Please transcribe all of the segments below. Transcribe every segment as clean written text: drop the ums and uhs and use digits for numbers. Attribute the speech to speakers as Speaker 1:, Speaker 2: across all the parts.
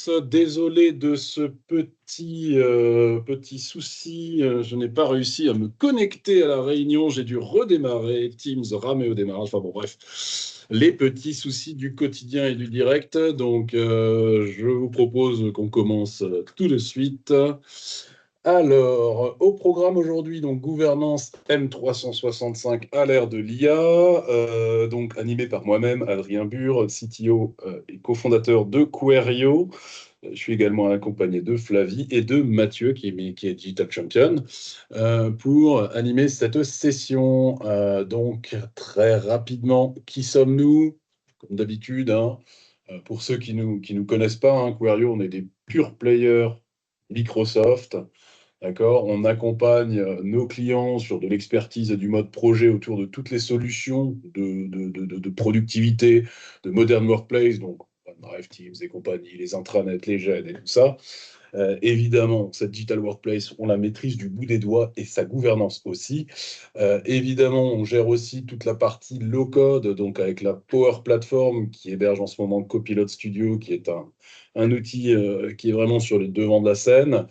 Speaker 1: tous, désolé de ce petit souci. Je n'ai pas réussi à me connecter à la réunion. J'ai dû redémarrer. Teams ramé au démarrage. Enfin bon, bref, les petits soucis du quotidien et du direct. Donc, je vous propose qu'on commence tout de suite. Alors, au programme aujourd'hui, donc gouvernance M365 à l'ère de l'IA, donc animé par moi-même, Adrien Bure, CTO et cofondateur de Querio. Je suis également accompagné de Flavie et de Mathieu, qui est Digital Champion, pour animer cette session. Donc, très rapidement, qui sommes-nous? Comme d'habitude, hein, pour ceux qui nous connaissent pas, hein, Querio, on est des pure players Microsoft. D'accord? On accompagne nos clients sur de l'expertise et du mode projet autour de toutes les solutions de productivité, de modern workplace, donc OneDrive, Teams et compagnie, les intranets, les GED et tout ça. Évidemment, cette digital workplace, on la maîtrise du bout des doigts et sa gouvernance aussi. Évidemment, on gère aussi toute la partie low-code, donc avec la Power Platform qui héberge en ce moment Copilot Studio, qui est un outil qui est vraiment sur les devants de la scène.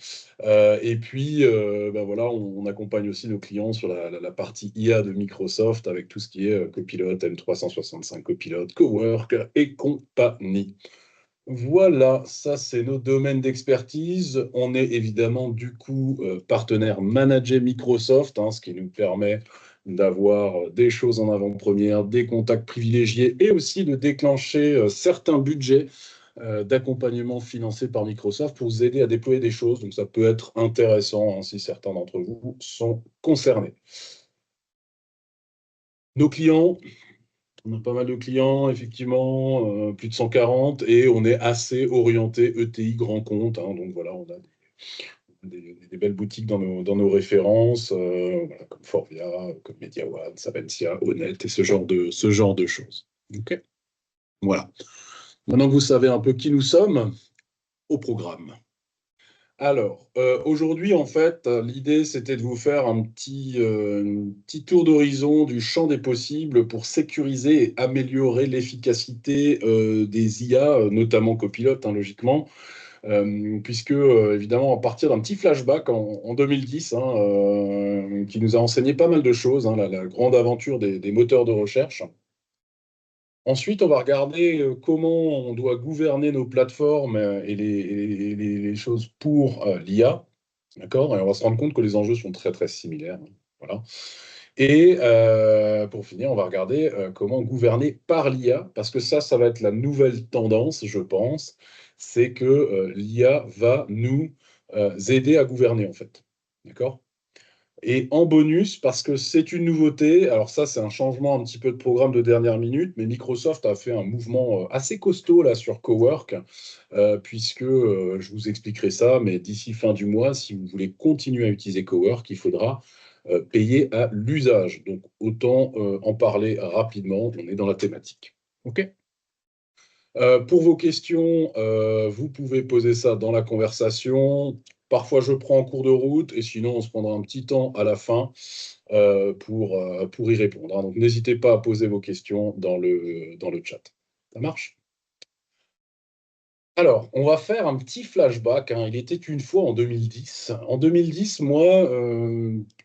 Speaker 1: Et puis, ben voilà, on accompagne aussi nos clients sur la partie IA de Microsoft avec tout ce qui est Copilot, M365 Copilot, Cowork et compagnie. Voilà, ça c'est nos domaines d'expertise. On est évidemment du coup partenaire managé Microsoft, hein, ce qui nous permet d'avoir des choses en avant-première, des contacts privilégiés et aussi de déclencher certains budgets d'accompagnement financés par Microsoft pour vous aider à déployer des choses. Donc ça peut être intéressant hein, si certains d'entre vous sont concernés. Nos clients, on a pas mal de clients, effectivement, plus de 140, et on est assez orienté ETI grand compte. Hein, donc voilà, on a des belles boutiques dans nos références, voilà, comme Forvia, comme MediaOne, Saventia, Honnête, et ce genre de choses. Ok. Voilà. Maintenant que vous savez un peu qui nous sommes, au programme. Alors, aujourd'hui, en fait, l'idée, c'était de vous faire un petit tour d'horizon du champ des possibles pour sécuriser et améliorer l'efficacité des IA, notamment Copilot, hein, logiquement, puisque, évidemment, à partir d'un petit flashback en 2010, hein, qui nous a enseigné pas mal de choses, hein, la grande aventure des moteurs de recherche. Ensuite, on va regarder comment on doit gouverner nos plateformes et les choses pour l'IA. D'accord? Et on va se rendre compte que les enjeux sont très, très similaires. Voilà. Et pour finir, on va regarder comment gouverner par l'IA, parce que ça va être la nouvelle tendance, je pense. C'est que l'IA va nous aider à gouverner, en fait. D'accord? Et en bonus, parce que c'est une nouveauté, alors ça c'est un changement un petit peu de programme de dernière minute, mais Microsoft a fait un mouvement assez costaud là sur Cowork, puisque je vous expliquerai ça, mais d'ici fin du mois, si vous voulez continuer à utiliser Cowork, il faudra payer à l'usage. Donc autant en parler rapidement, on est dans la thématique. OK? Pour vos questions, vous pouvez poser ça dans la conversation. Parfois, je prends en cours de route et sinon, on se prendra un petit temps à la fin pour y répondre. Hein. Donc, n'hésitez pas à poser vos questions dans le chat. Ça marche? Alors, on va faire un petit flashback. Hein. Il était une fois en 2010. En 2010, moi,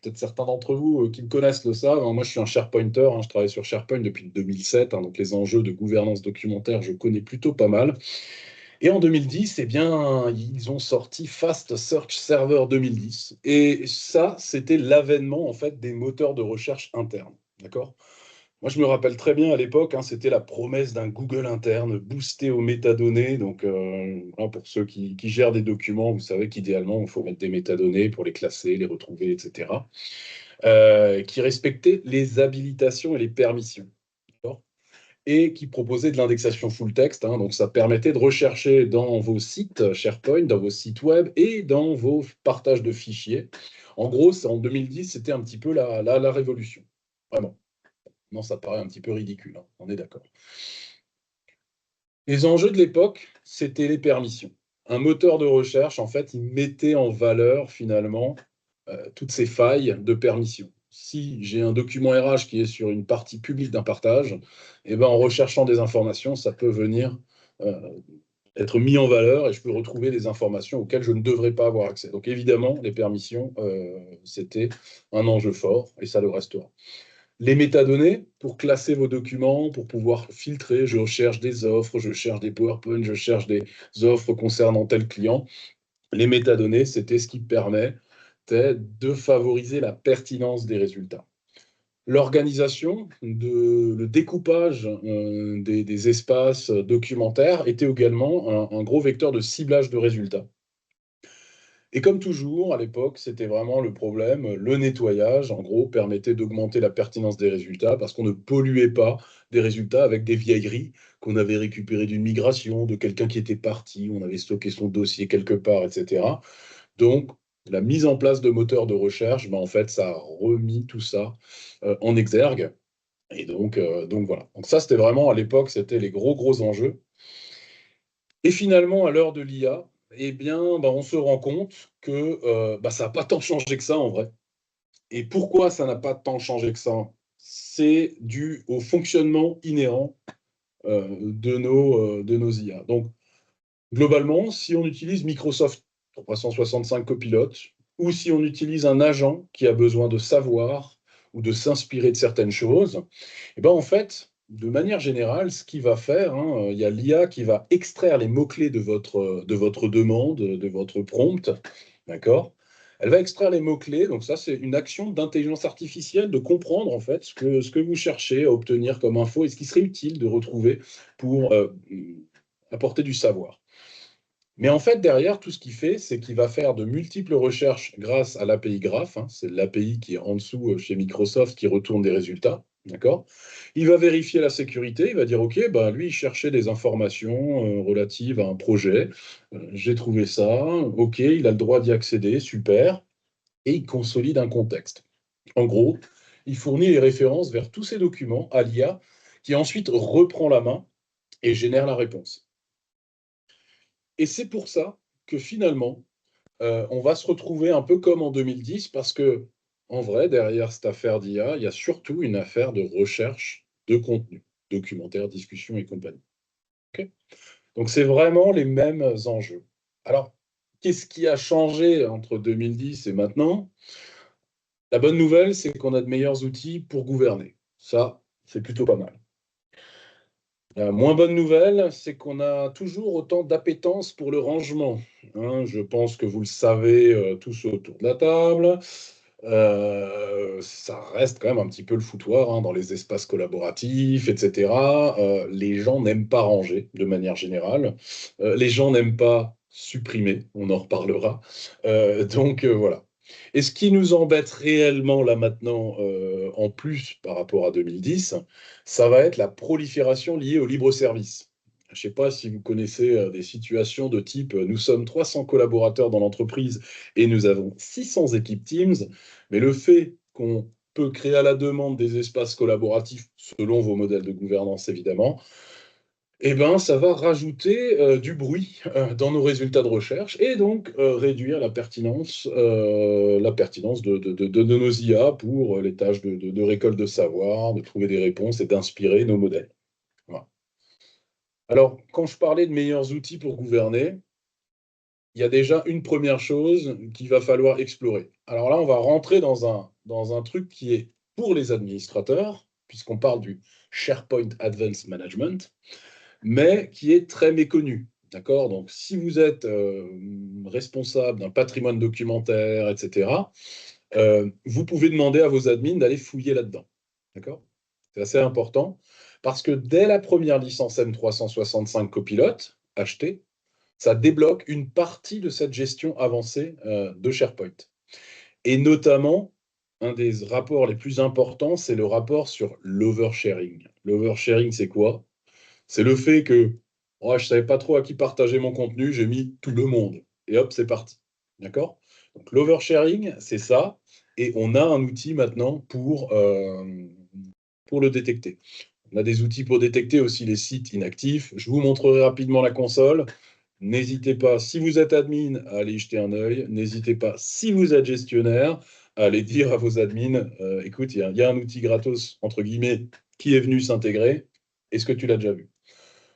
Speaker 1: peut-être certains d'entre vous qui me connaissent le savent, hein, moi je suis un SharePointer, hein, je travaille sur SharePoint depuis 2007, hein, donc les enjeux de gouvernance documentaire, je connais plutôt pas mal. Et en 2010, eh bien, ils ont sorti Fast Search Server 2010. Et ça, c'était l'avènement en fait des moteurs de recherche internes. D'accord? Moi, je me rappelle très bien à l'époque, hein, c'était la promesse d'un Google interne boosté aux métadonnées. Donc, voilà, pour ceux qui gèrent des documents, vous savez qu'idéalement, il faut mettre des métadonnées pour les classer, les retrouver, etc. Qui respectait les habilitations et les permissions. D'accord? Et qui proposait de l'indexation full text. Hein, donc, ça permettait de rechercher dans vos sites SharePoint, dans vos sites web et dans vos partages de fichiers. En gros, en 2010, c'était un petit peu la révolution. Vraiment. Non, ça paraît un petit peu ridicule, hein, on est d'accord. Les enjeux de l'époque, c'était les permissions. Un moteur de recherche, en fait, il mettait en valeur finalement toutes ces failles de permission. Si j'ai un document RH qui est sur une partie publique d'un partage, eh ben, en recherchant des informations, ça peut venir être mis en valeur et je peux retrouver des informations auxquelles je ne devrais pas avoir accès. Donc évidemment, les permissions, c'était un enjeu fort et ça le restera. Les métadonnées, pour classer vos documents, pour pouvoir filtrer, je cherche des offres, je cherche des PowerPoint, je cherche des offres concernant tel client. Les métadonnées, c'était ce qui permet de favoriser la pertinence des résultats. L'organisation, le découpage des espaces documentaires était également un gros vecteur de ciblage de résultats. Et comme toujours, à l'époque, c'était vraiment le problème. Le nettoyage, en gros, permettait d'augmenter la pertinence des résultats parce qu'on ne polluait pas des résultats avec des vieilleries qu'on avait récupérées d'une migration, de quelqu'un qui était parti, on avait stocké son dossier quelque part, etc. Donc, la mise en place de moteurs de recherche, ben, en fait, ça a remis tout ça en exergue. Et donc voilà. Donc ça, c'était vraiment, à l'époque, c'était les gros enjeux. Et finalement, à l'heure de l'IA, eh bien, ben, on se rend compte que ça n'a pas tant changé que ça, en vrai. Et pourquoi ça n'a pas tant changé que ça? C'est dû au fonctionnement inhérent de nos IA. Donc, globalement, si on utilise Microsoft 365 Copilot, ou si on utilise un agent qui a besoin de savoir ou de s'inspirer de certaines choses, eh ben en fait, de manière générale, ce qu'il va faire, hein, il y a l'IA qui va extraire les mots-clés de votre demande, de votre prompt, d'accord? Elle va extraire les mots-clés, donc ça, c'est une action d'intelligence artificielle, de comprendre en fait ce que vous cherchez à obtenir comme info et ce qui serait utile de retrouver pour apporter du savoir. Mais en fait, derrière, tout ce qu'il fait, c'est qu'il va faire de multiples recherches grâce à l'API Graph. Hein, c'est l'API qui est en dessous chez Microsoft qui retourne des résultats. D'accord? Il va vérifier la sécurité. Il va dire, OK, ben, lui, il cherchait des informations relatives à un projet. J'ai trouvé ça. OK, il a le droit d'y accéder. Super. Et il consolide un contexte. En gros, il fournit les références vers tous ces documents à l'IA qui ensuite reprend la main et génère la réponse. Et c'est pour ça que finalement, on va se retrouver un peu comme en 2010 parce que, en vrai, derrière cette affaire d'IA, il y a surtout une affaire de recherche de contenu, documentaire, discussion et compagnie. Ok. Donc, c'est vraiment les mêmes enjeux. Alors, qu'est-ce qui a changé entre 2010 et maintenant? La bonne nouvelle, c'est qu'on a de meilleurs outils pour gouverner. Ça, c'est plutôt pas mal. La moins bonne nouvelle, c'est qu'on a toujours autant d'appétence pour le rangement. Hein. Je pense que vous le savez tous autour de la table. Ça reste quand même un petit peu le foutoir hein, dans les espaces collaboratifs, etc. Les gens n'aiment pas ranger de manière générale. Les gens n'aiment pas supprimer, on en reparlera. Voilà. Et ce qui nous embête réellement là maintenant, en plus par rapport à 2010, ça va être la prolifération liée au libre service. Je ne sais pas si vous connaissez des situations de type nous sommes 300 collaborateurs dans l'entreprise et nous avons 600 équipes Teams, mais le fait qu'on peut créer à la demande des espaces collaboratifs selon vos modèles de gouvernance évidemment, eh ben, ça va rajouter du bruit dans nos résultats de recherche et donc réduire la pertinence de nos IA pour les tâches de récolte de savoir, de trouver des réponses et d'inspirer nos modèles. Voilà. Alors, quand je parlais de meilleurs outils pour gouverner, il y a déjà une première chose qu'il va falloir explorer. Alors là, on va rentrer dans un truc qui est pour les administrateurs, puisqu'on parle du SharePoint Advanced Management, mais qui est très méconnu. D'accord? Donc, si vous êtes responsable d'un patrimoine documentaire, etc., vous pouvez demander à vos admins d'aller fouiller là-dedans. D'accord? C'est assez important parce que dès la première licence M365 Copilot achetée, ça débloque une partie de cette gestion avancée de SharePoint. Et notamment, un des rapports les plus importants, c'est le rapport sur l'oversharing. L'oversharing, c'est quoi? C'est le fait que oh, je ne savais pas trop à qui partager mon contenu, j'ai mis tout le monde. Et hop, c'est parti. D'accord? Donc l'oversharing, c'est ça. Et on a un outil maintenant pour le détecter. On a des outils pour détecter aussi les sites inactifs. Je vous montrerai rapidement la console. N'hésitez pas, si vous êtes admin, à aller y jeter un œil. N'hésitez pas, si vous êtes gestionnaire, à aller dire à vos admins, écoute, il y a un outil gratos, entre guillemets, qui est venu s'intégrer. Est-ce que tu l'as déjà vu?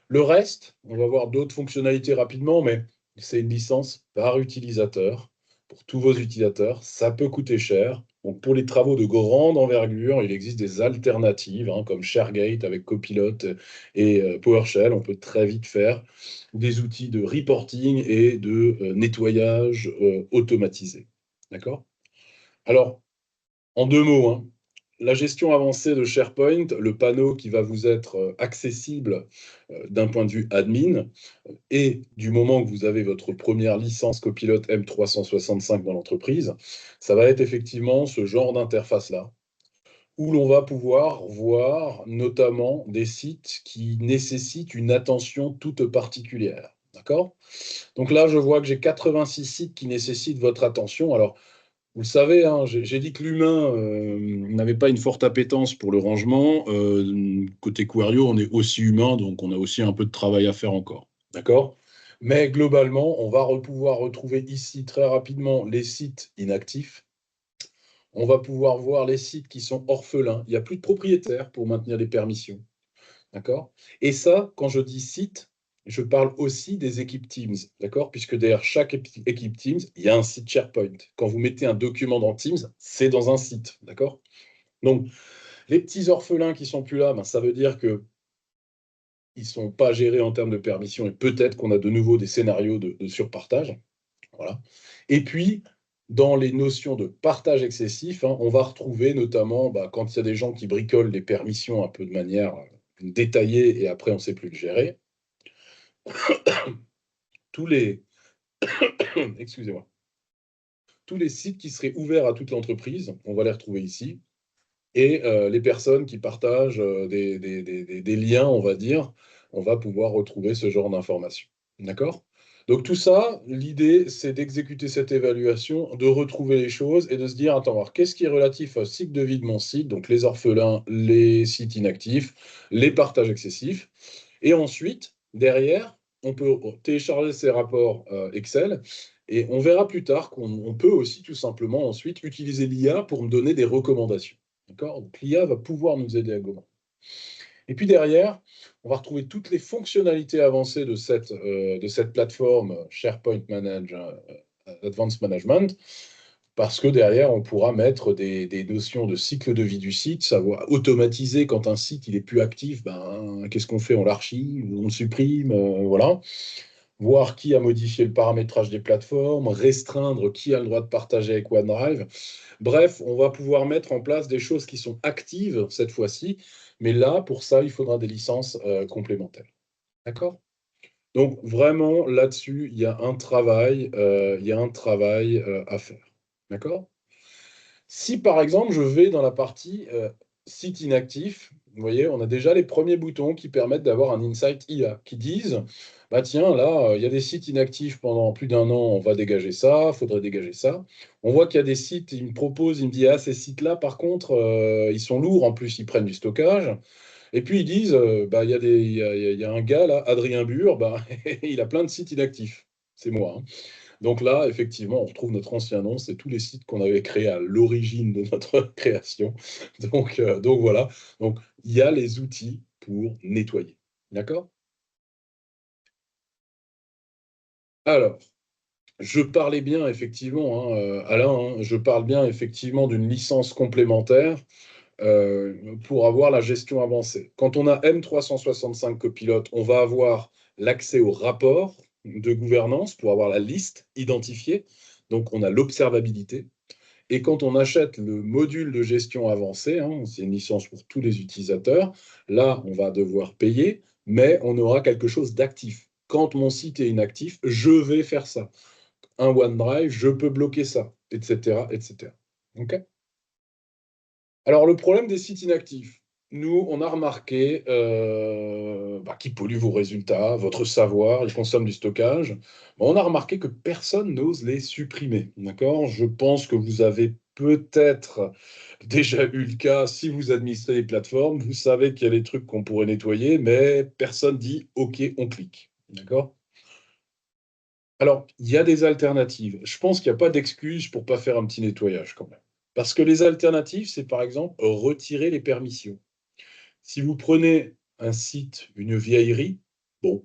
Speaker 1: Le reste, on va voir d'autres fonctionnalités rapidement, mais c'est une licence par utilisateur pour tous vos utilisateurs. Ça peut coûter cher. Donc, pour les travaux de grande envergure, il existe des alternatives, hein, comme ShareGate avec Copilot et PowerShell. On peut très vite faire des outils de reporting et de nettoyage automatisé. D'accord? Alors, en deux mots, hein, la gestion avancée de SharePoint, le panneau qui va vous être accessible d'un point de vue admin, et du moment que vous avez votre première licence Copilot M365 dans l'entreprise, ça va être effectivement ce genre d'interface-là, où l'on va pouvoir voir notamment des sites qui nécessitent une attention toute particulière. D'accord? Donc là, je vois que j'ai 86 sites qui nécessitent votre attention. Alors, vous le savez, hein, j'ai dit que l'humain n'avait pas une forte appétence pour le rangement. Côté Querio, on est aussi humain, donc on a aussi un peu de travail à faire encore. D'accord? Mais globalement, on va pouvoir retrouver ici très rapidement les sites inactifs. On va pouvoir voir les sites qui sont orphelins. Il n'y a plus de propriétaires pour maintenir les permissions. D'accord? Et ça, quand je dis site, je parle aussi des équipes Teams, d'accord? Puisque derrière chaque équipe Teams, il y a un site SharePoint. Quand vous mettez un document dans Teams, c'est dans un site, d'accord? Donc, les petits orphelins qui sont plus là, ben, ça veut dire que ils sont pas gérés en termes de permission et peut-être qu'on a de nouveau des scénarios de surpartage. Voilà. Et puis, dans les notions de partage excessif, hein, on va retrouver notamment bah, quand il y a des gens qui bricolent les permissions un peu de manière détaillée et après on ne sait plus le gérer. Tous les, excusez-moi, tous les sites qui seraient ouverts à toute l'entreprise, on va les retrouver ici. Et les personnes qui partagent des liens, on va dire, on va pouvoir retrouver ce genre d'informations. D'accord? Donc tout ça, l'idée, c'est d'exécuter cette évaluation, de retrouver les choses et de se dire, attends, alors, qu'est-ce qui est relatif au cycle de vie de mon site, donc les orphelins, les sites inactifs, les partages excessifs. Et ensuite, derrière, on peut télécharger ces rapports Excel et on verra plus tard qu'on peut aussi tout simplement ensuite utiliser l'IA pour me donner des recommandations. D'accord? Donc l'IA va pouvoir nous aider à gommer. Et puis derrière, on va retrouver toutes les fonctionnalités avancées de cette plateforme SharePoint Advanced Management, parce que derrière, on pourra mettre des notions de cycle de vie du site, savoir automatiser quand un site il est plus actif, ben, qu'est-ce qu'on fait? On l'archive, on le supprime, voilà. Voir qui a modifié le paramétrage des plateformes, restreindre qui a le droit de partager avec OneDrive. Bref, on va pouvoir mettre en place des choses qui sont actives cette fois-ci, mais là, pour ça, il faudra des licences complémentaires. D'accord? Donc vraiment, là-dessus, il y a un travail, à faire. D'accord? Si par exemple, je vais dans la partie site inactif, vous voyez, on a déjà les premiers boutons qui permettent d'avoir un insight IA qui disent, bah tiens, là, il y a des sites inactifs pendant plus d'un an, on va dégager ça, il faudrait dégager ça. On voit qu'il y a des sites, il me propose, il me dit, ah, ces sites-là, par contre, ils sont lourds, en plus, ils prennent du stockage. Et puis ils disent, bah, il y a un gars là, Adrien Bure, bah, il a plein de sites inactifs. C'est moi, hein. Donc là, effectivement, on retrouve notre ancien nom, c'est tous les sites qu'on avait créés à l'origine de notre création. Donc voilà, donc il y a les outils pour nettoyer. D'accord? Alors, je parlais bien effectivement, hein, Alain, hein, je parle bien effectivement d'une licence complémentaire pour avoir la gestion avancée. Quand on a M365 Copilot, on va avoir l'accès au rapport de gouvernance pour avoir la liste identifiée. Donc, on a l'observabilité. Et quand on achète le module de gestion avancée, hein, c'est une licence pour tous les utilisateurs, là, on va devoir payer, mais on aura quelque chose d'actif. Quand mon site est inactif, je vais faire ça. Un OneDrive, je peux bloquer ça, etc., etc. OK? Alors, le problème des sites inactifs, nous, on a remarqué bah, qu'ils polluent vos résultats, votre savoir, ils consomment du stockage. Bon, on a remarqué que personne n'ose les supprimer. D'accord? Je pense que vous avez peut-être déjà eu le cas si vous administrez les plateformes. Vous savez qu'il y a des trucs qu'on pourrait nettoyer, mais personne dit OK, on clique. D'accord? Alors, il y a des alternatives. Je pense qu'il n'y a pas d'excuse pour ne pas faire un petit nettoyage quand même. Parce que les alternatives, c'est par exemple retirer les permissions. Si vous prenez un site, une vieillerie, Bon,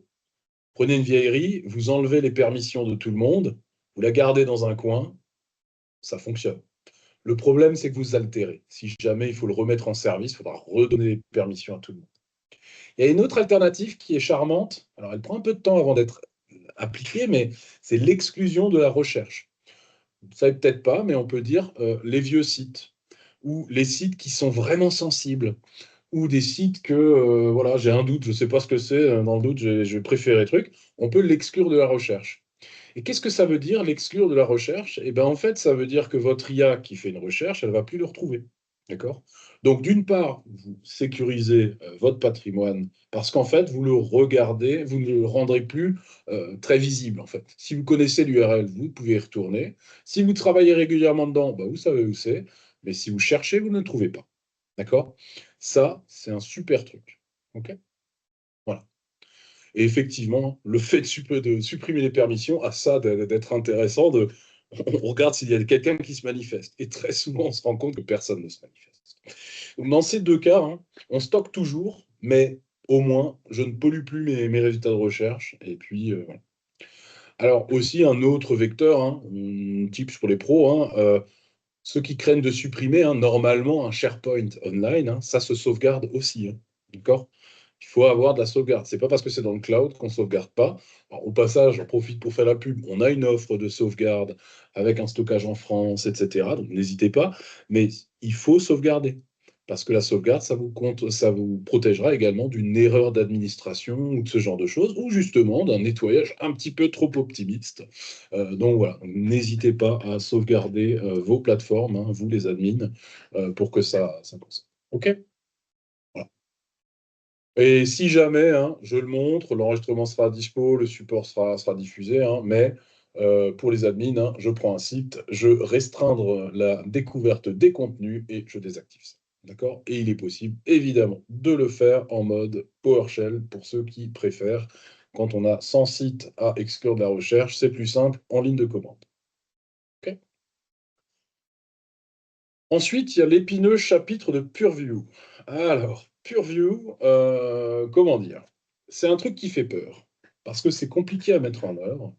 Speaker 1: prenez une vieillerie, vous enlevez les permissions de tout le monde, vous la gardez dans un coin, ça fonctionne. Le problème, c'est que vous altérez. Si jamais il faut le remettre en service, il faudra redonner les permissions à tout le monde. Il y a une autre alternative qui est charmante. Alors, elle prend un peu de temps avant d'être appliquée, mais c'est l'exclusion de la recherche. Vous ne savez peut-être pas, mais on peut dire les vieux sites ou les sites qui sont vraiment sensibles ou des sites que, voilà, j'ai un doute, je ne sais pas ce que c'est, dans le doute, je vais préférer truc. On peut l'exclure de la recherche. Et qu'est-ce que ça veut dire, l'exclure de la recherche? Eh bien, en fait, ça veut dire que votre IA qui fait une recherche, elle ne va plus le retrouver. D'accord? Donc, d'une part, vous sécurisez votre patrimoine parce qu'en fait, vous le regardez, vous ne le rendrez plus très visible. En fait, si vous connaissez l'URL, vous pouvez y retourner. Si vous travaillez régulièrement dedans, bah, vous savez où c'est. Mais si vous cherchez, vous ne le trouvez pas. D'accord? Ça, c'est un super truc. OK? Voilà. Et effectivement, le fait de supprimer les permissions a ça d'être intéressant. On regarde s'il y a quelqu'un qui se manifeste. Et très souvent, on se rend compte que personne ne se manifeste. Donc, dans ces deux cas, hein, on stocke toujours, mais au moins, je ne pollue plus mes résultats de recherche. Et puis, voilà. Alors, aussi, un autre vecteur, hein, tips pour les pros, hein, ceux qui craignent de supprimer, hein, normalement, un SharePoint online, hein, ça se sauvegarde aussi. Hein, d'accord? Il faut avoir de la sauvegarde. C'est pas parce que c'est dans le cloud qu'on ne sauvegarde pas. Alors, au passage, j'en profite pour faire la pub. On a une offre de sauvegarde avec un stockage en France, etc. Donc n'hésitez pas. Mais il faut sauvegarder. Parce que la sauvegarde, ça vous protégera également d'une erreur d'administration ou de ce genre de choses, ou justement d'un nettoyage un petit peu trop optimiste. Donc voilà, n'hésitez pas à sauvegarder vos plateformes, hein, vous les admins, pour que ça fonctionne. OK? Voilà. Et si jamais, hein, je le montre, l'enregistrement sera dispo, le support sera diffusé, hein, mais pour les admins, hein, je prends un site, je restreindre la découverte des contenus et je désactive ça. D'accord? Et il est possible, évidemment, de le faire en mode PowerShell pour ceux qui préfèrent. Quand on a 100 sites à exclure de la recherche, c'est plus simple en ligne de commande. OK? Ensuite, il y a l'épineux chapitre de Purview. Alors, Purview, comment dire? C'est un truc qui fait peur, parce que c'est compliqué à mettre en œuvre.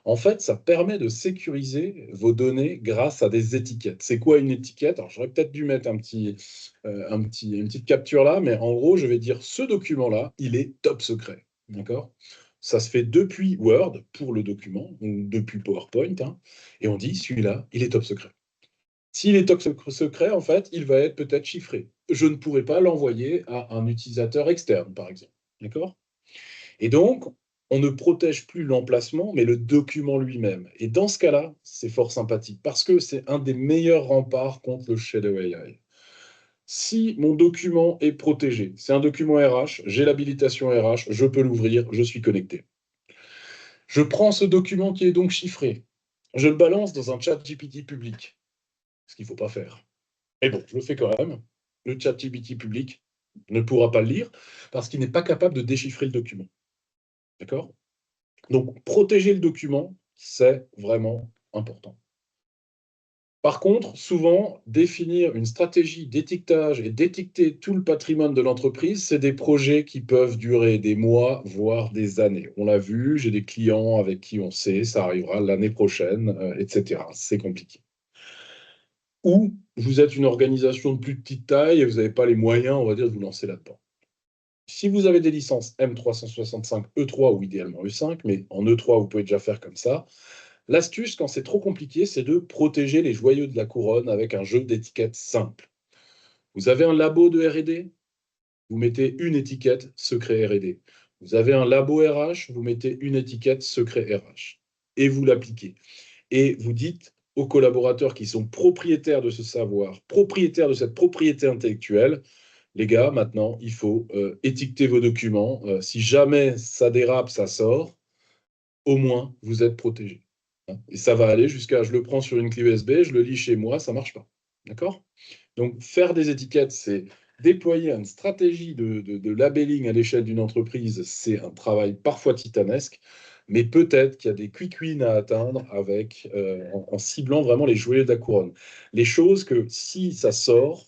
Speaker 1: En fait, ça permet de sécuriser vos données grâce à des étiquettes. C'est quoi une étiquette? Alors, j'aurais peut-être dû mettre une petite capture là, mais en gros, je vais dire ce document-là, il est top secret. D'accord? Ça se fait depuis Word pour le document, ou depuis PowerPoint, hein, et on dit celui-là, il est top secret. S'il est top secret, en fait, il va être peut-être chiffré. Je ne pourrai pas l'envoyer à un utilisateur externe, par exemple. D'accord? Et donc, on ne protège plus l'emplacement, mais le document lui-même. Et dans ce cas-là, c'est fort sympathique parce que c'est un des meilleurs remparts contre le shadow AI. Si mon document est protégé, c'est un document RH, j'ai l'habilitation RH, je peux l'ouvrir, je suis connecté. Je prends ce document qui est donc chiffré, je le balance dans un chat GPT public, ce qu'il ne faut pas faire. Mais bon, je le fais quand même. Le chat GPT public ne pourra pas le lire parce qu'il n'est pas capable de déchiffrer le document. D'accord? Donc, protéger le document, c'est vraiment important. Par contre, souvent, définir une stratégie d'étiquetage et d'étiqueter tout le patrimoine de l'entreprise, c'est des projets qui peuvent durer des mois, voire des années. On l'a vu, j'ai des clients avec qui on sait, ça arrivera l'année prochaine, etc. C'est compliqué. Ou vous êtes une organisation de plus petite taille et vous n'avez pas les moyens, on va dire, de vous lancer là-dedans. Si vous avez des licences M365 E3 ou idéalement E5, mais en E3, vous pouvez déjà faire comme ça. L'astuce, quand c'est trop compliqué, c'est de protéger les joyaux de la couronne avec un jeu d'étiquettes simple. Vous avez un labo de R&D, vous mettez une étiquette secret R&D. Vous avez un labo RH, vous mettez une étiquette secret RH. Et vous l'appliquez. Et vous dites aux collaborateurs qui sont propriétaires de ce savoir, propriétaires de cette propriété intellectuelle, les gars, maintenant, il faut étiqueter vos documents. Si jamais ça dérape, ça sort, au moins, vous êtes protégé. Et ça va aller jusqu'à je le prends sur une clé USB, je le lis chez moi, ça ne marche pas. D'accord? Donc, faire des étiquettes, c'est déployer une stratégie de labelling à l'échelle d'une entreprise, c'est un travail parfois titanesque, mais peut-être qu'il y a des quick wins à atteindre avec, en ciblant vraiment les joyaux de la couronne. Les choses que si ça sort,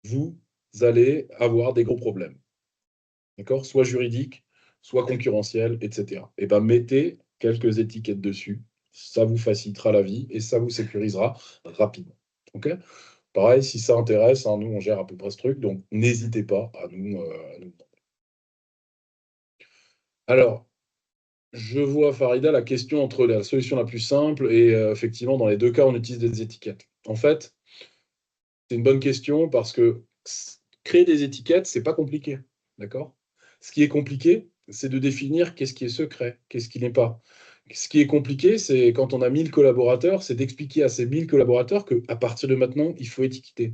Speaker 1: vous allez avoir des gros problèmes. D'accord? Soit juridiques, soit concurrentiel, etc. Et ben mettez quelques étiquettes dessus, ça vous facilitera la vie et ça vous sécurisera rapidement. Ok? Pareil, si ça intéresse, hein, nous on gère à peu près ce truc, donc n'hésitez pas à nous. Alors, je vois, Farida, la question entre la solution la plus simple et effectivement, dans les deux cas, on utilise des étiquettes. En fait, c'est une bonne question parce que créer des étiquettes, c'est pas compliqué. D'accord? Ce qui est compliqué, c'est de définir qu'est-ce qui est secret, qu'est-ce qui n'est pas. Ce qui est compliqué, c'est quand on a 1000 collaborateurs, c'est d'expliquer à ces 1000 collaborateurs qu'à partir de maintenant, il faut étiqueter.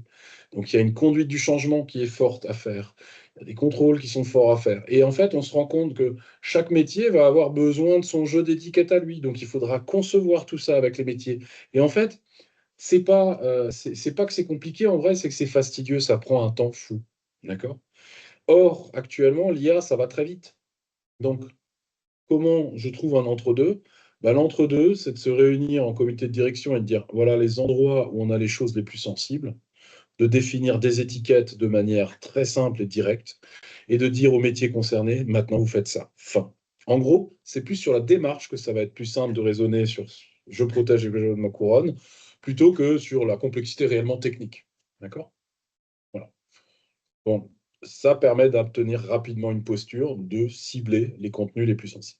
Speaker 1: Donc il y a une conduite du changement qui est forte à faire. Il y a des contrôles qui sont forts à faire. Et en fait, on se rend compte que chaque métier va avoir besoin de son jeu d'étiquette à lui. Donc il faudra concevoir tout ça avec les métiers. Et en fait, c'est pas que c'est compliqué, en vrai, c'est que c'est fastidieux, ça prend un temps fou. D'accord? Or, actuellement, l'IA, ça va très vite. Donc, comment je trouve un entre-deux? Bah, l'entre-deux, c'est de se réunir en comité de direction et de dire, voilà les endroits où on a les choses les plus sensibles, de définir des étiquettes de manière très simple et directe, et de dire aux métiers concernés, maintenant vous faites ça. Fin. En gros, c'est plus sur la démarche que ça va être plus simple de raisonner sur je protège et je ma couronne, plutôt que sur la complexité réellement technique. D'accord? Voilà. Bon, ça permet d'obtenir rapidement une posture de cibler les contenus les plus sensibles.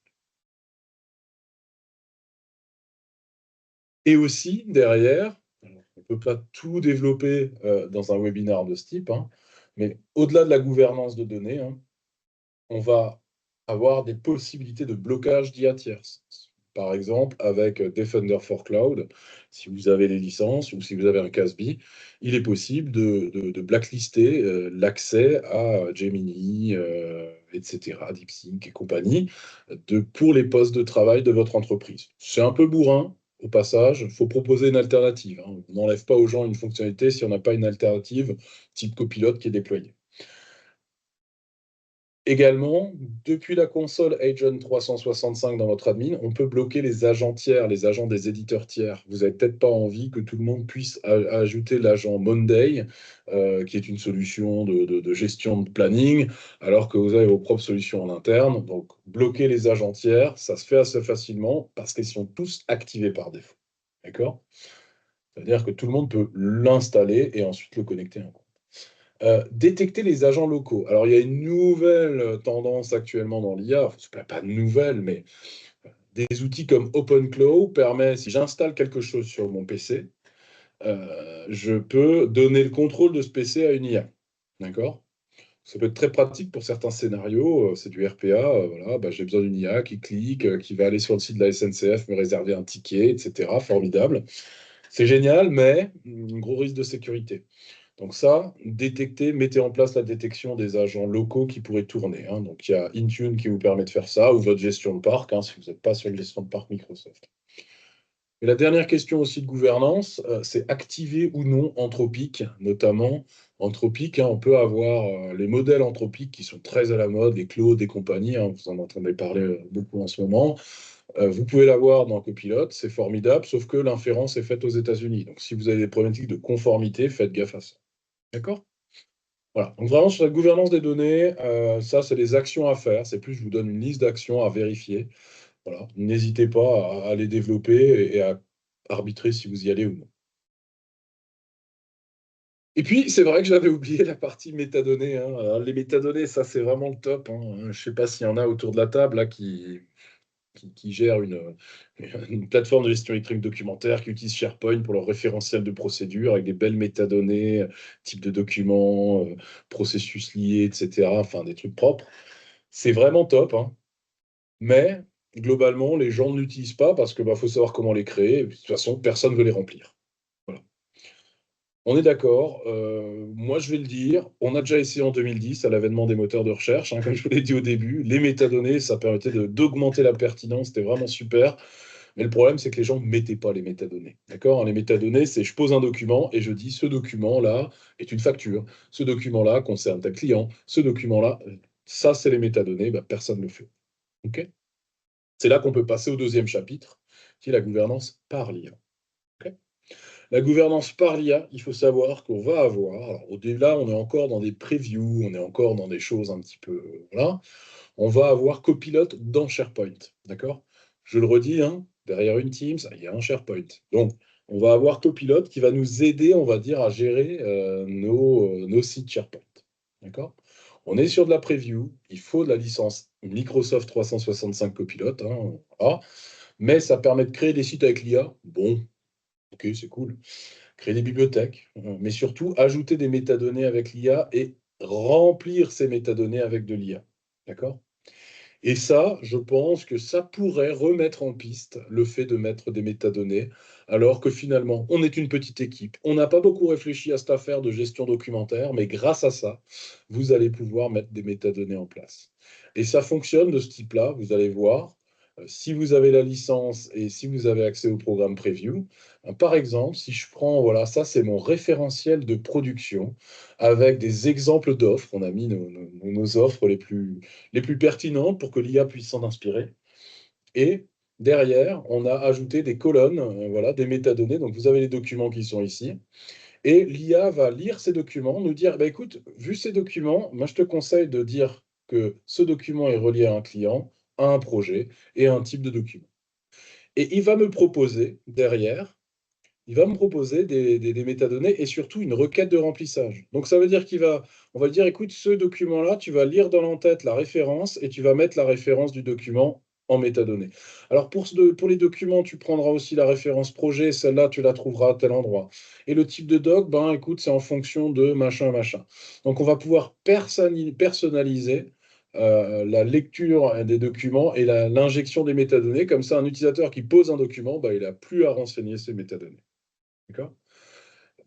Speaker 1: Et aussi, derrière, alors, on ne peut pas tout développer dans un webinaire de ce type, hein, mais au-delà de la gouvernance de données, hein, on va avoir des possibilités de blocage d'IA tierces. Par exemple, avec Defender for Cloud, si vous avez les licences ou si vous avez un CASB, il est possible de blacklister l'accès à Gemini, etc., DeepSeek et compagnie, pour les postes de travail de votre entreprise. C'est un peu bourrin, au passage, il faut proposer une alternative, hein. On n'enlève pas aux gens une fonctionnalité si on n'a pas une alternative type copilote qui est déployée. Également, depuis la console Agent 365 dans votre admin, on peut bloquer les agents tiers, les agents des éditeurs tiers. Vous n'avez peut-être pas envie que tout le monde puisse ajouter l'agent Monday, qui est une solution de gestion de planning, alors que vous avez vos propres solutions en interne. Donc, bloquer les agents tiers, ça se fait assez facilement parce qu'ils sont tous activés par défaut. D'accord? C'est-à-dire que tout le monde peut l'installer et ensuite le connecter. Détecter les agents locaux. Alors, il y a une nouvelle tendance actuellement dans l'IA, enfin, ce n'est pas nouvelle, mais des outils comme OpenClaw permettent, si j'installe quelque chose sur mon PC, je peux donner le contrôle de ce PC à une IA. D'accord? Ça peut être très pratique pour certains scénarios. C'est du RPA. Voilà, bah, j'ai besoin d'une IA qui clique, qui va aller sur le site de la SNCF, me réserver un ticket, etc. Formidable. C'est génial, mais un gros risque de sécurité. Donc ça, détecter, mettez en place la détection des agents locaux qui pourraient tourner, hein. Donc il y a Intune qui vous permet de faire ça, ou votre gestion de parc, hein, si vous n'êtes pas sur une gestion de parc Microsoft. Et la dernière question aussi de gouvernance, c'est activer ou non Anthropic, notamment. Anthropic, hein, on peut avoir les modèles anthropiques qui sont très à la mode, les Claude et compagnie, hein, vous en entendez parler beaucoup en ce moment. Vous pouvez l'avoir dans Copilot, c'est formidable, sauf que l'inférence est faite aux États-Unis. Donc si vous avez des problématiques de conformité, faites gaffe à ça. D'accord? Voilà. Donc vraiment sur la gouvernance des données, ça c'est des actions à faire. C'est plus, je vous donne une liste d'actions à vérifier. Voilà. N'hésitez pas à les développer et à arbitrer si vous y allez ou non. Et puis, c'est vrai que j'avais oublié la partie métadonnées, hein. Alors, les métadonnées, ça c'est vraiment le top, hein. Je ne sais pas s'il y en a autour de la table là, qui gèrent une plateforme de gestion électronique documentaire, qui utilise SharePoint pour leur référentiel de procédure avec des belles métadonnées, type de documents, processus liés, etc. Enfin, des trucs propres. C'est vraiment top, hein. Mais globalement, les gens ne l'utilisent pas parce que faut savoir comment les créer. Et puis, de toute façon, personne ne veut les remplir. Voilà. On est d'accord. Moi, je vais le dire. On a déjà essayé en 2010 à l'avènement des moteurs de recherche, hein, comme je vous l'ai dit au début. Les métadonnées, ça permettait d'augmenter la pertinence. C'était vraiment super. Mais le problème, c'est que les gens ne mettaient pas les métadonnées. D'accord? Les métadonnées, c'est je pose un document et je dis ce document-là est une facture. Ce document-là concerne tel client. Ce document-là, ça, c'est les métadonnées. Personne ne le fait. OK? C'est là qu'on peut passer au deuxième chapitre, qui est la gouvernance par l'IA. OK. La gouvernance par l'IA, il faut savoir qu'on va avoir, alors au-delà, on est encore dans des previews, on est encore dans des choses un petit peu, voilà, on va avoir Copilot dans SharePoint, d'accord? Je le redis, hein, derrière une Teams, il y a un SharePoint. Donc, on va avoir Copilot qui va nous aider, on va dire, à gérer nos sites SharePoint, d'accord? On est sur de la preview, il faut de la licence Microsoft 365 Copilot, hein, voilà. Mais ça permet de créer des sites avec l'IA. Bon, ok, c'est cool. Créer des bibliothèques, mais surtout ajouter des métadonnées avec l'IA et remplir ces métadonnées avec de l'IA. D'accord? Et ça, je pense que ça pourrait remettre en piste le fait de mettre des métadonnées, alors que finalement, on est une petite équipe. On n'a pas beaucoup réfléchi à cette affaire de gestion documentaire, mais grâce à ça, vous allez pouvoir mettre des métadonnées en place. Et ça fonctionne de ce type-là, vous allez voir. Si vous avez la licence et si vous avez accès au programme Preview, par exemple, si je prends, voilà, ça c'est mon référentiel de production avec des exemples d'offres. On a mis nos offres les plus pertinentes pour que l'IA puisse s'en inspirer. Et derrière, on a ajouté des colonnes, voilà, des métadonnées. Donc, vous avez les documents qui sont ici. Et l'IA va lire ces documents, nous dire, bah, écoute, vu ces documents, moi, je te conseille de dire que ce document est relié à un client, à un projet et à un type de document. Et il va me proposer derrière il va me proposer des métadonnées et surtout une requête de remplissage. Donc, ça veut dire on va dire, écoute, ce document-là, tu vas lire dans l'entête la référence et tu vas mettre la référence du document en métadonnées. Alors, pour les documents, tu prendras aussi la référence projet, celle-là, tu la trouveras à tel endroit. Et le type de doc, ben, écoute, c'est en fonction de machin, machin. Donc, on va pouvoir personnaliser la lecture des documents et l'injection des métadonnées. Comme ça, un utilisateur qui pose un document, ben, il n'a plus à renseigner ses métadonnées. D'accord?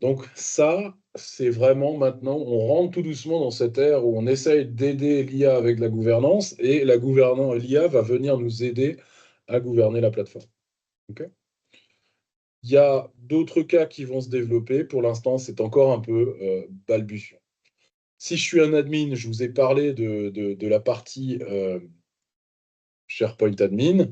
Speaker 1: Donc ça, c'est vraiment maintenant, on rentre tout doucement dans cette ère où on essaye d'aider l'IA avec la gouvernance et l'IA va venir nous aider à gouverner la plateforme. Ok. Il y a d'autres cas qui vont se développer. Pour l'instant, c'est encore un peu balbutiant. Si je suis un admin, je vous ai parlé de la partie SharePoint admin.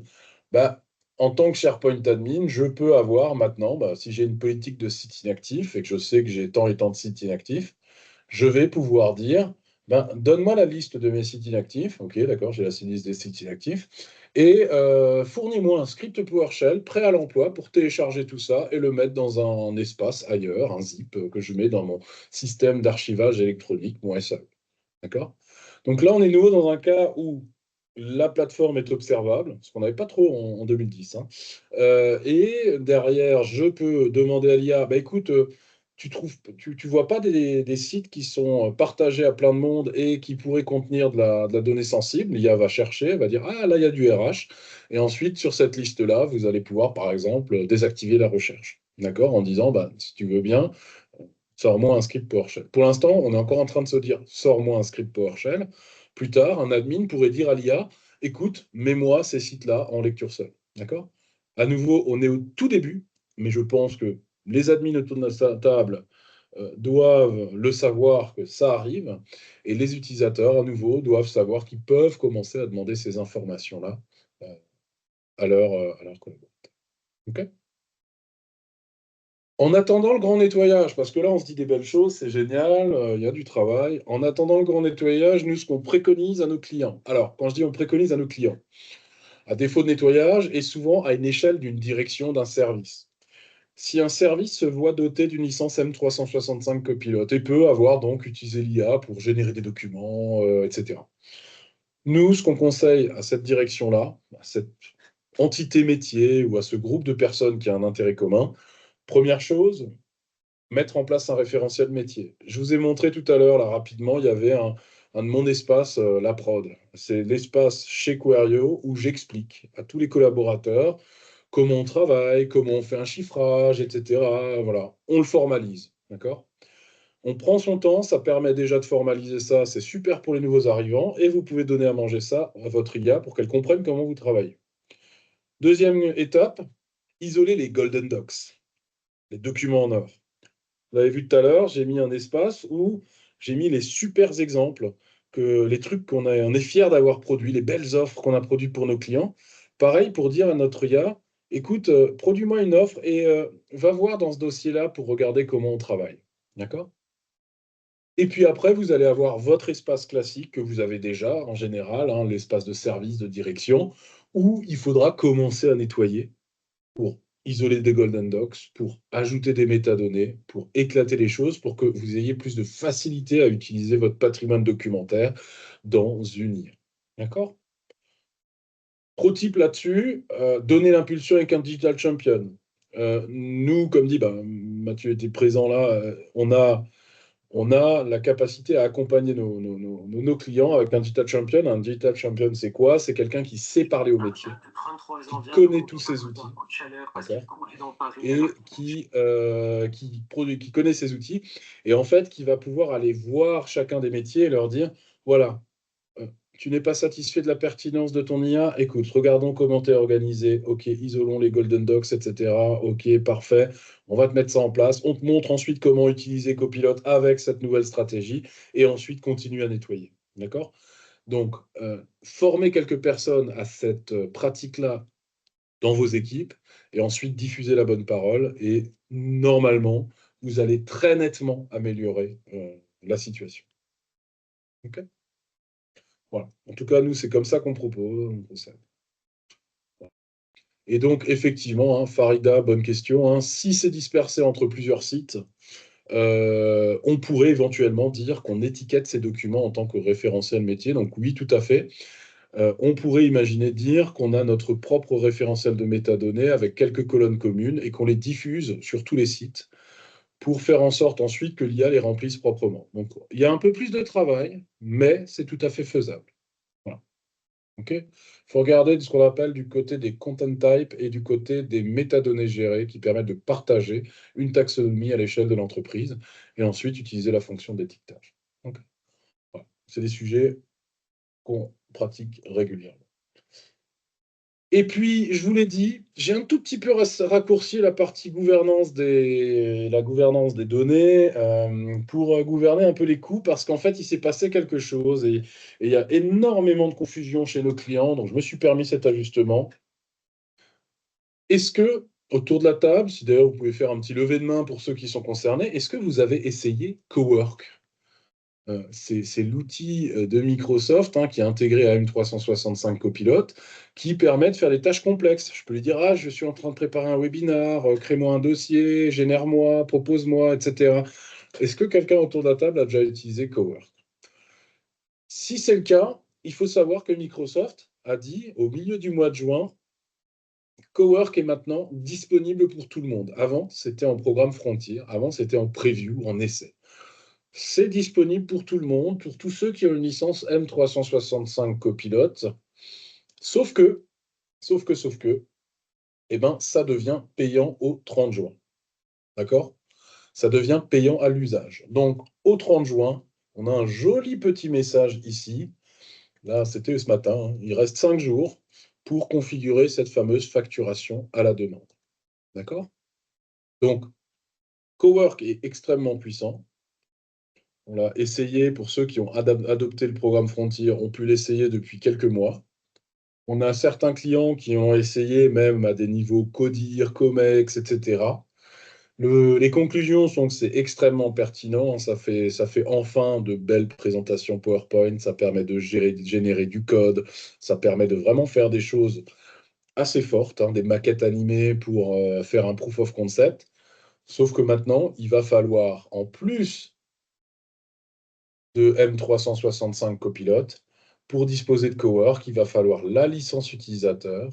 Speaker 1: Bah, en tant que SharePoint admin, je peux avoir maintenant, bah, si j'ai une politique de site inactif et que je sais que j'ai tant et tant de sites inactifs, je vais pouvoir dire, ben, donne-moi la liste de mes sites inactifs. OK, d'accord, j'ai la liste des sites inactifs. Et fournis-moi un script PowerShell prêt à l'emploi pour télécharger tout ça et le mettre dans un espace ailleurs, un zip que je mets dans mon système d'archivage électronique, mon SAE. D'accord? Donc là, on est nouveau dans un cas où la plateforme est observable, ce qu'on n'avait pas trop en 2010, hein. Et derrière, je peux demander à l'IA, bah, écoute, tu vois pas des sites qui sont partagés à plein de monde et qui pourraient contenir de la donnée sensible. L'IA va chercher, elle va dire, ah là, il y a du RH. Et ensuite, sur cette liste-là, vous allez pouvoir, par exemple, désactiver la recherche. D'accord? En disant, bah, si tu veux bien, sors-moi un script PowerShell. Pour l'instant, on est encore en train de se dire, sors-moi un script PowerShell. Plus tard, un admin pourrait dire à l'IA, écoute, mets-moi ces sites-là en lecture seule. D'accord? À nouveau, on est au tout début, mais je pense que les admins autour de la table doivent le savoir que ça arrive, et les utilisateurs, à nouveau, doivent savoir qu'ils peuvent commencer à demander ces informations-là euh, à leur collaborateur. OK. En attendant le grand nettoyage, parce que là, on se dit des belles choses, c'est génial, il y a du travail. En attendant le grand nettoyage, nous, ce qu'on préconise à nos clients. Alors, quand je dis on préconise à nos clients, à défaut de nettoyage, et souvent à une échelle d'une direction d'un service. Si un service se voit doté d'une licence M365 Copilot et peut avoir donc utilisé l'IA pour générer des documents, etc. Nous, ce qu'on conseille à cette direction-là, à cette entité métier ou à ce groupe de personnes qui a un intérêt commun, première chose, mettre en place un référentiel métier. Je vous ai montré tout à l'heure, là, rapidement, il y avait un de mon espace, la prod. C'est l'espace chez Querio où j'explique à tous les collaborateurs comment on travaille, comment on fait un chiffrage, etc. Voilà, on le formalise, d'accord? On prend son temps, ça permet déjà de formaliser ça, c'est super pour les nouveaux arrivants, et vous pouvez donner à manger ça à votre IA pour qu'elle comprenne comment vous travaillez. Deuxième étape, isoler les golden docs, les documents en or. Vous avez vu tout à l'heure, j'ai mis un espace où j'ai mis les super exemples, les trucs on est fier d'avoir produits, les belles offres qu'on a produites pour nos clients. Pareil pour dire à notre IA, écoute, produis-moi une offre et va voir dans ce dossier-là pour regarder comment on travaille. D'accord? Et puis après, vous allez avoir votre espace classique que vous avez déjà en général, hein, l'espace de service, de direction, où il faudra commencer à nettoyer pour isoler des Golden Docs, pour ajouter des métadonnées, pour éclater les choses, pour que vous ayez plus de facilité à utiliser votre patrimoine documentaire dans une IA. D'accord? Pro type là-dessus, donner l'impulsion avec un digital champion. Nous, comme dit, bah, Mathieu était présent là, on a la capacité à accompagner nos clients avec un digital champion. Un digital champion, c'est quoi? C'est quelqu'un qui sait parler au métier, qui connaît tous ces outils, d'accord? Et qui connaît ces outils, et en fait, qui va pouvoir aller voir chacun des métiers et leur dire, voilà, tu n'es pas satisfait de la pertinence de ton IA? Écoute, regardons comment tu es organisé. OK, isolons les Golden Docs, etc. OK, parfait. On va te mettre ça en place. On te montre ensuite comment utiliser Copilot avec cette nouvelle stratégie et ensuite continue à nettoyer. D'accord? Donc, former quelques personnes à cette pratique-là dans vos équipes et ensuite diffuser la bonne parole. Et normalement, vous allez très nettement améliorer la situation. OK? Voilà. En tout cas, nous, c'est comme ça qu'on propose, on procède. Et donc, effectivement, hein, Farida, bonne question, hein, si c'est dispersé entre plusieurs sites, on pourrait éventuellement dire qu'on étiquette ces documents en tant que référentiel métier. Donc oui, tout à fait. On pourrait imaginer dire qu'on a notre propre référentiel de métadonnées avec quelques colonnes communes et qu'on les diffuse sur tous les sites pour faire en sorte ensuite que l'IA les remplisse proprement. Donc, il y a un peu plus de travail, mais c'est tout à fait faisable. Voilà. OK? Il faut regarder de ce qu'on appelle du côté des content types et du côté des métadonnées gérées qui permettent de partager une taxonomie à l'échelle de l'entreprise et ensuite utiliser la fonction d'étiquetage. OK. Voilà. C'est des sujets qu'on pratique régulièrement. Et puis, je vous l'ai dit, j'ai un tout petit peu raccourci la partie la gouvernance des données pour gouverner un peu les coûts parce qu'en fait, il s'est passé quelque chose et il y a énormément de confusion chez nos clients. Donc, je me suis permis cet ajustement. Est-ce que, autour de la table, si d'ailleurs vous pouvez faire un petit lever de main pour ceux qui sont concernés, est-ce que vous avez essayé Cowork? C'est l'outil de Microsoft hein, qui est intégré à M365 Copilot qui permet de faire des tâches complexes. Je peux lui dire, ah, je suis en train de préparer un webinar, crée-moi un dossier, génère-moi, propose-moi, etc. Est-ce que quelqu'un autour de la table a déjà utilisé Cowork? Si c'est le cas, il faut savoir que Microsoft a dit au milieu du mois de juin, Cowork est maintenant disponible pour tout le monde. Avant, c'était en programme Frontier. Avant, c'était en preview, en essai. C'est disponible pour tout le monde, pour tous ceux qui ont une licence M365 Copilot. Sauf que, sauf que, eh ben, ça devient payant au 30 juin. D'accord? Ça devient payant à l'usage. Donc, au 30 juin, on a un joli petit message ici. Là, c'était ce matin. Hein. Il reste 5 jours pour configurer cette fameuse facturation à la demande. D'accord? Donc, Cowork est extrêmement puissant. On l'a essayé pour ceux qui ont adopté le programme Frontier, ont pu l'essayer depuis quelques mois. On a certains clients qui ont essayé même à des niveaux CODIR, COMEX, etc. Les conclusions sont que c'est extrêmement pertinent. Ça fait enfin de belles présentations PowerPoint. Ça permet de générer du code. Ça permet de vraiment faire des choses assez fortes, hein, des maquettes animées pour faire un proof of concept. Sauf que maintenant, il va falloir, en plus de M365 Copilot, pour disposer de Cowork, il va falloir la licence utilisateur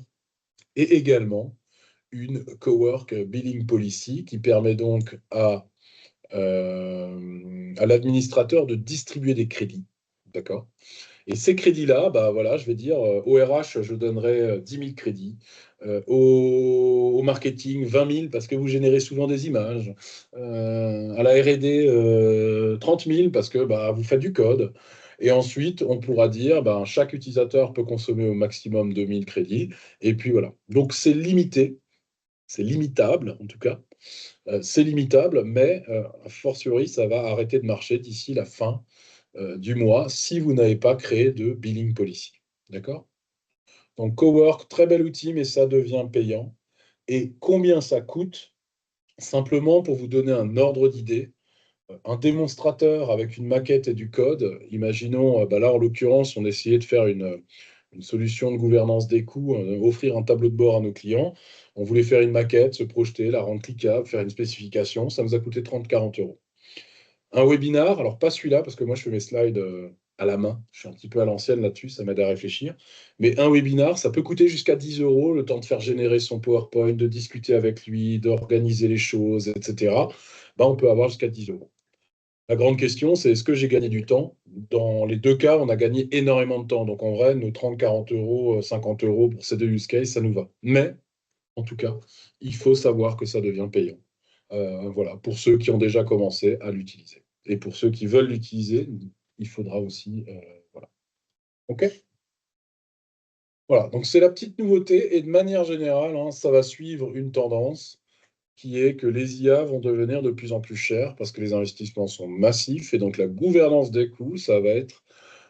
Speaker 1: et également une Cowork Billing Policy qui permet donc à l'administrateur de distribuer des crédits. D'accord? Et ces crédits-là, bah voilà, je vais dire, au RH, je donnerai 10 000 crédits, au marketing, 20 000 parce que vous générez souvent des images, à la R&D, 30 000 parce que bah, vous faites du code. Et ensuite, on pourra dire, bah, chaque utilisateur peut consommer au maximum 2 000 crédits. Et puis voilà. Donc c'est limité, c'est limitable en tout cas. C'est limitable, mais a fortiori, ça va arrêter de marcher d'ici la fin du mois si vous n'avez pas créé de billing policy. D'accord? Donc, Cowork, très bel outil, mais ça devient payant. Et combien ça coûte? Simplement pour vous donner un ordre d'idée, un démonstrateur avec une maquette et du code, imaginons, bah là en l'occurrence, on essayait de faire une solution de gouvernance des coûts, offrir un tableau de bord à nos clients. On voulait faire une maquette, se projeter, la rendre cliquable, faire une spécification. Ça nous a coûté 30-40 euros. Un webinar, alors pas celui-là, parce que moi je fais mes slides à la main. Je suis un petit peu à l'ancienne là-dessus, ça m'aide à réfléchir. Mais un webinar, ça peut coûter jusqu'à 10 euros, le temps de faire générer son PowerPoint, de discuter avec lui, d'organiser les choses, etc. Bah, on peut avoir jusqu'à 10 euros. La grande question, c'est est-ce que j'ai gagné du temps? Dans les deux cas, on a gagné énormément de temps. Donc en vrai, nos 30, 40 euros, 50 euros pour ces deux use cases, ça nous va. Mais, en tout cas, il faut savoir que ça devient payant. Voilà, pour ceux qui ont déjà commencé à l'utiliser. Et pour ceux qui veulent l'utiliser, il faudra aussi. Voilà. OK? Voilà, donc c'est la petite nouveauté. Et de manière générale, hein, ça va suivre une tendance qui est que les IA vont devenir de plus en plus chères parce que les investissements sont massifs et donc la gouvernance des coûts, ça va être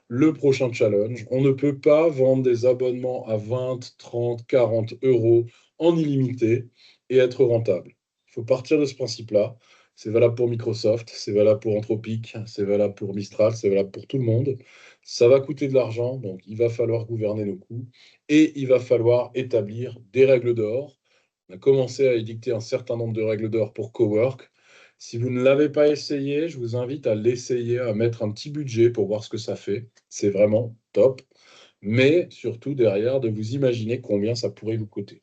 Speaker 1: le prochain challenge. On ne peut pas vendre des abonnements à 20, 30, 40 euros en illimité et être rentable. Il faut partir de ce principe-là. C'est valable pour Microsoft, c'est valable pour Anthropic, c'est valable pour Mistral, c'est valable pour tout le monde. Ça va coûter de l'argent, donc il va falloir gouverner nos coûts et il va falloir établir des règles d'or. On a commencé à édicter un certain nombre de règles d'or pour Cowork. Si vous ne l'avez pas essayé, je vous invite à l'essayer, à mettre un petit budget pour voir ce que ça fait. C'est vraiment top. Mais surtout derrière, de vous imaginer combien ça pourrait vous coûter.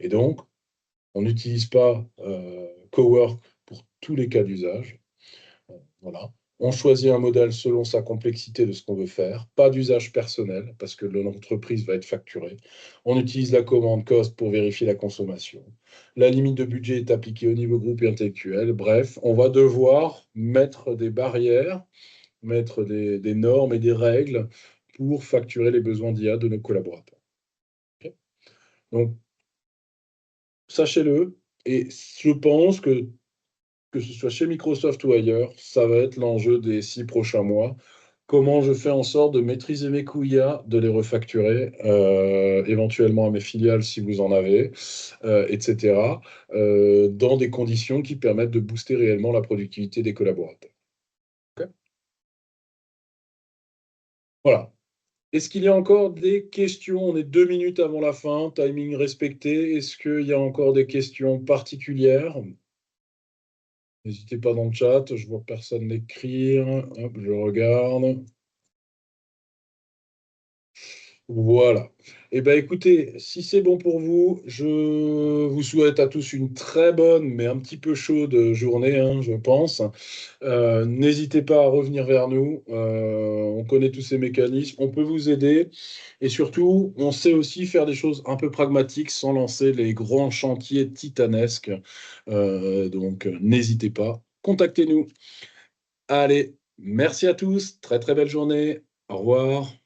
Speaker 1: Et donc, on n'utilise pas Cowork pour tous les cas d'usage. Voilà. On choisit un modèle selon sa complexité de ce qu'on veut faire, pas d'usage personnel, parce que l'entreprise va être facturée. On utilise la commande cost pour vérifier la consommation. La limite de budget est appliquée au niveau groupe et intellectuel. Bref, on va devoir mettre des barrières, mettre des normes et des règles pour facturer les besoins d'IA de nos collaborateurs. Okay. Donc, sachez-le, et je pense que ce soit chez Microsoft ou ailleurs, ça va être l'enjeu des 6 prochains mois. Comment je fais en sorte de maîtriser mes coûts IA, de les refacturer, éventuellement à mes filiales si vous en avez, etc., dans des conditions qui permettent de booster réellement la productivité des collaborateurs. Ok. Voilà. Est-ce qu'il y a encore des questions? On est 2 minutes avant la fin, timing respecté. Est-ce qu'il y a encore des questions particulières? N'hésitez pas dans le chat, je vois personne écrire. Hop, je regarde. Voilà. Eh bien, écoutez, si c'est bon pour vous, je vous souhaite à tous une très bonne, mais un petit peu chaude journée, hein, je pense. N'hésitez pas à revenir vers nous. On connaît tous ces mécanismes, on peut vous aider. Et surtout, on sait aussi faire des choses un peu pragmatiques sans lancer les grands chantiers titanesques. Donc, n'hésitez pas. Contactez-nous. Allez, merci à tous. Très, très belle journée. Au revoir.